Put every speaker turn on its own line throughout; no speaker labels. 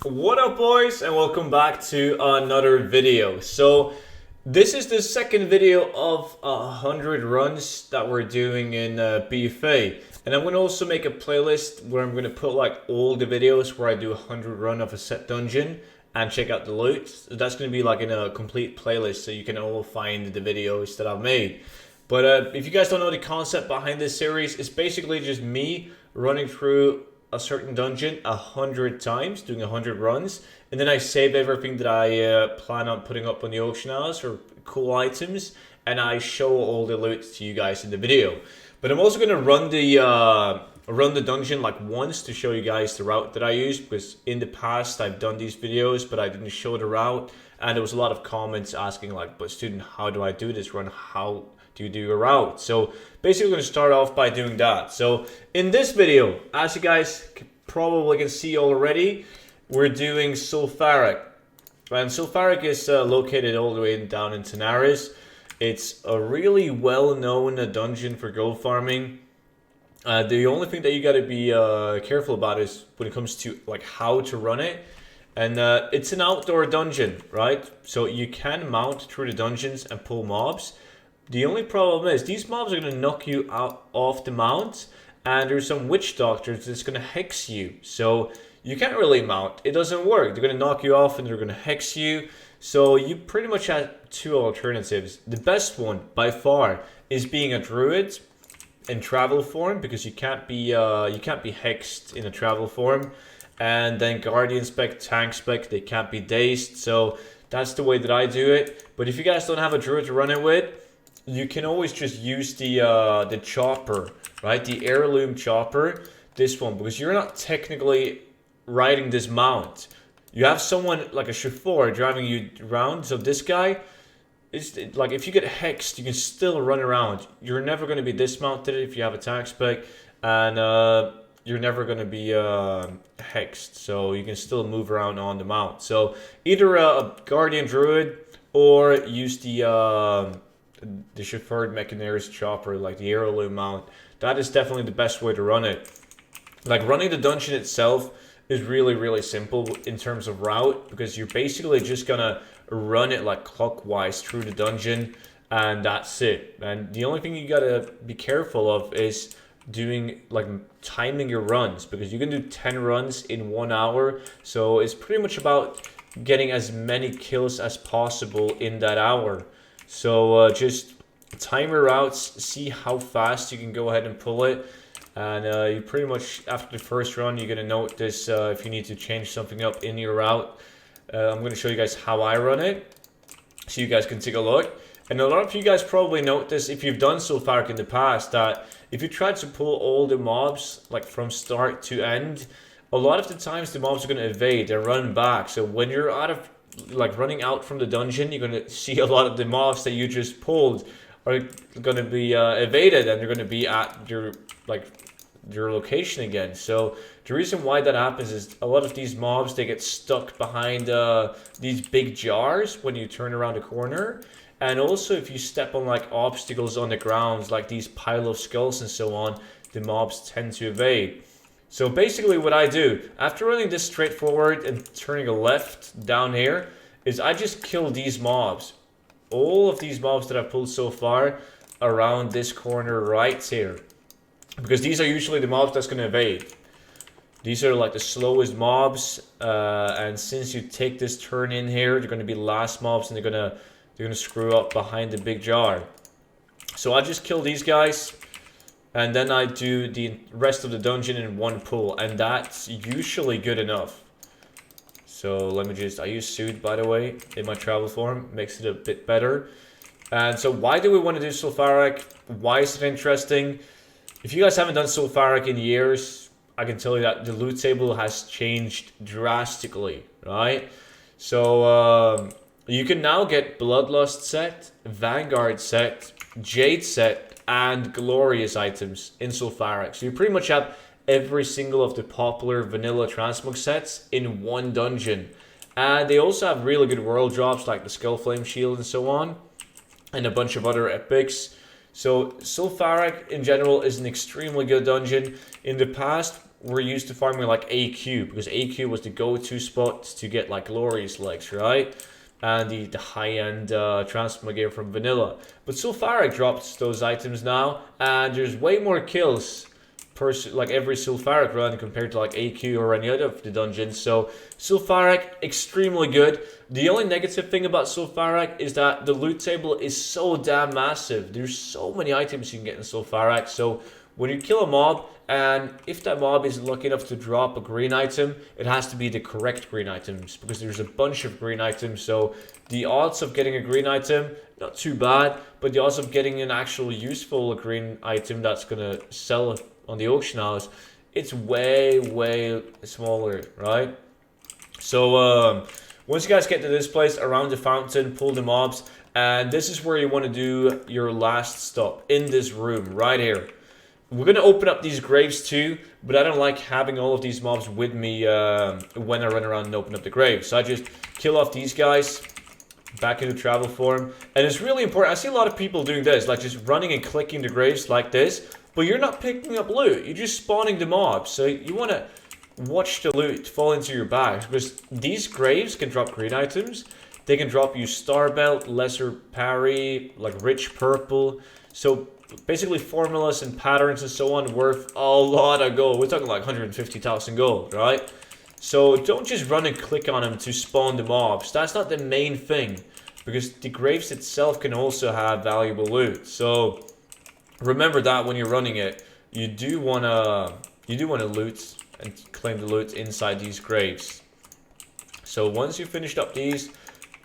What up, boys, and welcome back to another video. So this is the second video of 100 runs that we're doing in BFA, and I'm going to also make a playlist where I'm going to put like all the videos where I do 100 run of a set dungeon and check out the loot. So that's going to be like in a complete playlist, so you can all find the videos that I've made. But if you guys don't know the concept behind this series, it's basically just me running through a certain dungeon 100 times, doing 100 runs, and then I save everything that I plan on putting up on the auction house or cool items, and I show all the loot to you guys in the video. But I'm also gonna run the dungeon like once to show you guys the route that I use, because in the past I've done these videos but I didn't show the route, and there was a lot of comments asking like, but Student, how do I do this run? How do you do a route? So basically we're going to start off by doing that. So in this video, as you guys probably can see already, we're doing Zul'Farrak. And Zul'Farrak is located all the way down in Tanaris. It's a really well-known dungeon for gold farming. The only thing that you got to be careful about is when it comes to like how to run it. And it's an outdoor dungeon, right? So you can mount through the dungeons and pull mobs. The only problem is these mobs are going to knock you out off the mount, and there's some witch doctors that's going to hex you. So you can't really mount. It doesn't work. They're going to knock you off and they're going to hex you. So you pretty much have two alternatives. The best one by far is being a druid in travel form, because you can't be hexed in a travel form. And then guardian spec, tank spec, they can't be dazed. So that's the way that I do it. But if you guys don't have a druid to run it with, you can always just use the chopper, right? The heirloom chopper, this one, because you're not technically riding this mount. You have someone like a chauffeur driving you around. So this guy, is like if you get hexed, you can still run around. You're never going to be dismounted if you have a tax spec, and you're never going to be hexed. So you can still move around on the mount. So either a guardian druid or use the chauffeured Mechaniers chopper, like the heirloom mount. That is definitely the best way to run it. Like running the dungeon itself is really simple in terms of route, because you're basically just gonna run it like clockwise through the dungeon, and that's it. And the only thing you gotta be careful of is doing like timing your runs, because you can do 10 runs in 1 hour. So it's pretty much about getting as many kills as possible in that hour. So just time your routes, see how fast you can go ahead and pull it, and you pretty much after the first run you're gonna notice if you need to change something up in your route. I'm gonna show you guys how I run it, so you guys can take a look. And a lot of you guys probably notice, if you've done Zul'Farrak in the past, that if you try to pull all the mobs like from start to end, a lot of the times the mobs are gonna evade and run back. So when you're out of running out from the dungeon, you're going to see a lot of the mobs that you just pulled are going to be evaded, and they're going to be at your location again. So the reason why that happens is a lot of these mobs, they get stuck behind these big jars when you turn around the corner, and also if you step on like obstacles on the ground, like these pile of skulls and so on, the mobs tend to evade. So basically what I do, after running this straight forward and turning a left down here, is I just kill these mobs. All of these mobs that I've pulled so far around this corner right here. Because these are usually the mobs that's going to evade. These are like the slowest mobs, and since you take this turn in here, they're going to be last mobs, and they're gonna screw up behind the big jar. So I just kill these guys, and then I do the rest of the dungeon in one pull, and that's usually good enough. So let me just, I use Soothe, by the way, in my travel form, makes it a bit better. And so why do we want to do Zul'Farrak? Why is it interesting? If you guys haven't done Zul'Farrak in years, I can tell you that the loot table has changed drastically, right? So you can now get Bloodlust set, Vanguard set, Jade set, and Glorious items in Zul'Farrak. So you pretty much have every single of the popular vanilla transmog sets in one dungeon. And they also have really good world drops like the Skull Flame Shield and so on, and a bunch of other epics. So Zul'Farrak in general is an extremely good dungeon. In the past, we're used to farming like AQ, because AQ was the go-to spot to get like Glorious Legs, right? And the high-end transmogre from vanilla. But Zul'Farrak dropped those items now, and there's way more kills per like every Zul'Farrak run compared to like AQ or any other of the dungeons. So Zul'Farrak, extremely good. The only negative thing about Zul'Farrak is that the loot table is so damn massive. There's so many items you can get in Zul'Farrak. So when you kill a mob, and if that mob is lucky enough to drop a green item, it has to be the correct green items, because there's a bunch of green items. So the odds of getting a green item, not too bad, but the odds of getting an actual useful green item that's gonna sell on the auction house, it's way smaller, right? So once you guys get to this place around the fountain, pull the mobs, and this is where you want to do your last stop, in this room right here. We're going to open up these graves too, but I don't like having all of these mobs with me when I run around and open up the graves. So I just kill off these guys, back into travel form. And it's really important. I see a lot of people doing this, like just running and clicking the graves like this, but you're not picking up loot. You're just spawning the mobs. So you want to watch the loot fall into your bags, because these graves can drop green items. They can drop you Star Belt, Lesser Parry, like Rich Purple. So basically formulas and patterns and so on worth a lot of gold. We're talking like 150,000 gold, right? So don't just run and click on them to spawn the mobs. That's not the main thing, because the graves itself can also have valuable loot. So remember that when you're running it, you do wanna loot and claim the loot inside these graves. So once you've finished up these,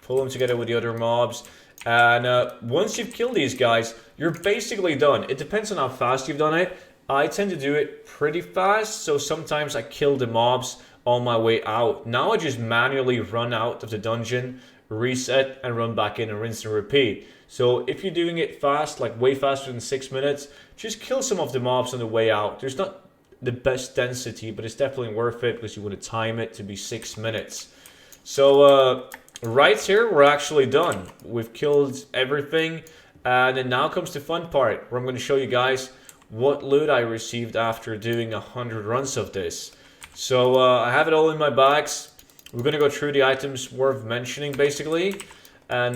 pull them together with the other mobs. And once you've killed these guys, you're basically done. It depends on how fast you've done it. I tend to do it pretty fast, so sometimes I kill the mobs on my way out. Now I just manually run out of the dungeon, reset, and run back in and rinse and repeat. So if you're doing it fast, like way faster than 6 minutes, just kill some of the mobs on the way out. There's not the best density, but it's definitely worth it, because you want to time it to be 6 minutes. So right here, we're actually done. We've killed everything. And then now comes the fun part, where I'm going to show you guys what loot I received after doing 100 runs of this. So I have it all in my bags. We're going to go through the items worth mentioning, basically. And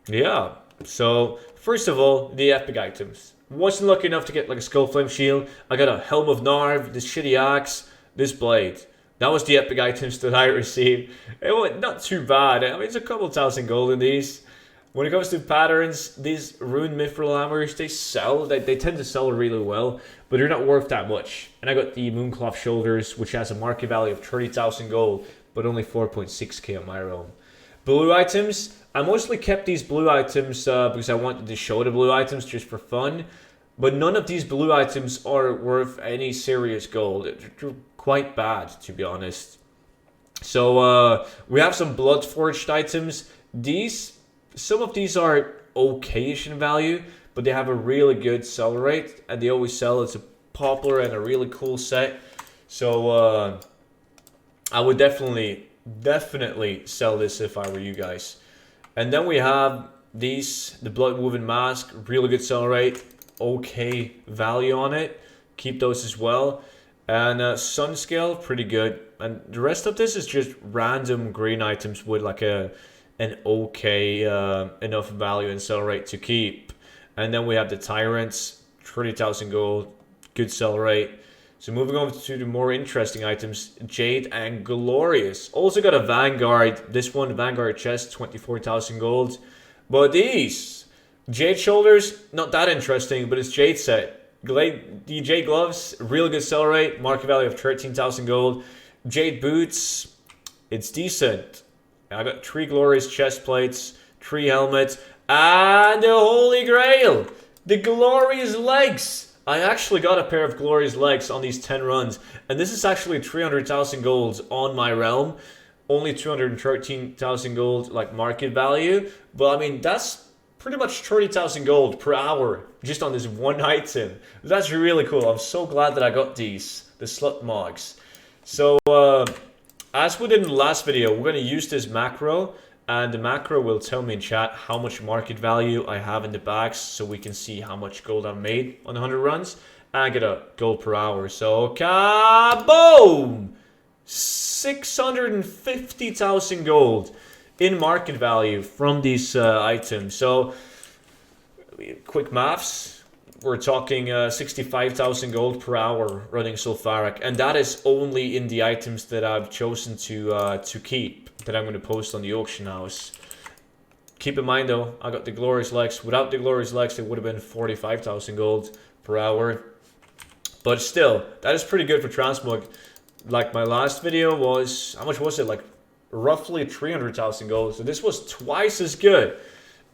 yeah, so first of all, the epic items. Wasn't lucky enough to get like a Skull Flame Shield. I got a Helm of Narv, this shitty axe, this blade. That was the epic items that I received. It was not too bad. I mean, it's a couple thousand gold in these. When it comes to patterns, these Rune Mithril Hammers, they sell. They tend to sell really well, but they're not worth that much. And I got the Mooncloth Shoulders, which has a market value of 30,000 gold, but only 4.6k on my realm. Blue items. I mostly kept these blue items because I wanted to show the blue items just for fun. But none of these blue items are worth any serious gold. They're quite bad, to be honest. So we have some blood forged items. Some of these are okayish in value, but they have a really good sell rate, and they always sell. It's a popular and a really cool set. So I would definitely sell this if I were you guys. And then we have these, the Blood Woven Mask, really good sell rate, okay value on it. Keep those as well. And Sun Scale, pretty good. And the rest of this is just random green items with like an okay enough value and sell rate to keep. And then we have the Tyrants, 30,000 gold, good sell rate. So moving on to the more interesting items, Jade and Glorious. Also got a Vanguard. This one, Vanguard chest, 24,000 gold. But these Jade shoulders, not that interesting, but it's Jade set. The Jade gloves, real good sell rate, market value of 13,000 gold. Jade boots, it's decent. I got 3 Glorious chest plates, 3 helmets, and the Holy Grail, the Glorious legs. I actually got a pair of Glorious legs on these 10 runs, and this is actually 300,000 gold on my realm. Only 213,000 gold like market value, but I mean that's pretty much 30,000 gold per hour just on this one item. That's really cool. I'm so glad that I got these, the slut mogs. So as we did in the last video, we're going to use this macro, and the macro will tell me in chat how much market value I have in the bags, so we can see how much gold I've made on 100 runs. and I get a gold per hour. So, kaboom! 650,000 gold in market value from these items. So, quick maths, we're talking 65,000 gold per hour running Zul'Farrak, and that is only in the items that I've chosen to keep, that I'm going to post on the auction house. Keep in mind though, I got the Glorious Legs. Without the Glorious Legs, it would have been 45,000 gold per hour. But still, that is pretty good for transmog. Like my last video was, how much was it? Like roughly 300,000 gold. So this was twice as good.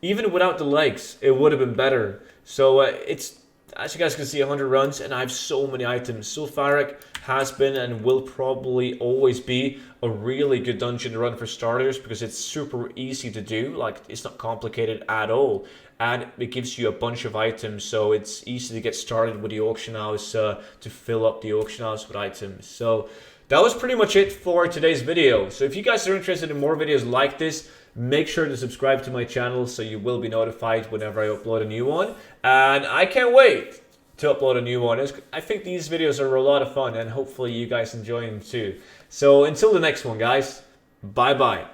Even without the legs, it would have been better. So it's, as you guys can see, 100 runs, and I have so many items. Zul'Farrak has been and will probably always be a really good dungeon to run for starters, because it's super easy to do. Like, it's not complicated at all, and it gives you a bunch of items, so it's easy to get started with the auction house, to fill up the auction house with items. So that was pretty much it for today's video. So if you guys are interested in more videos like this, make sure to subscribe to my channel so you will be notified whenever I upload a new one. And I can't wait to upload a new one. I think these videos are a lot of fun, and hopefully you guys enjoy them too. So until the next one, guys, bye bye.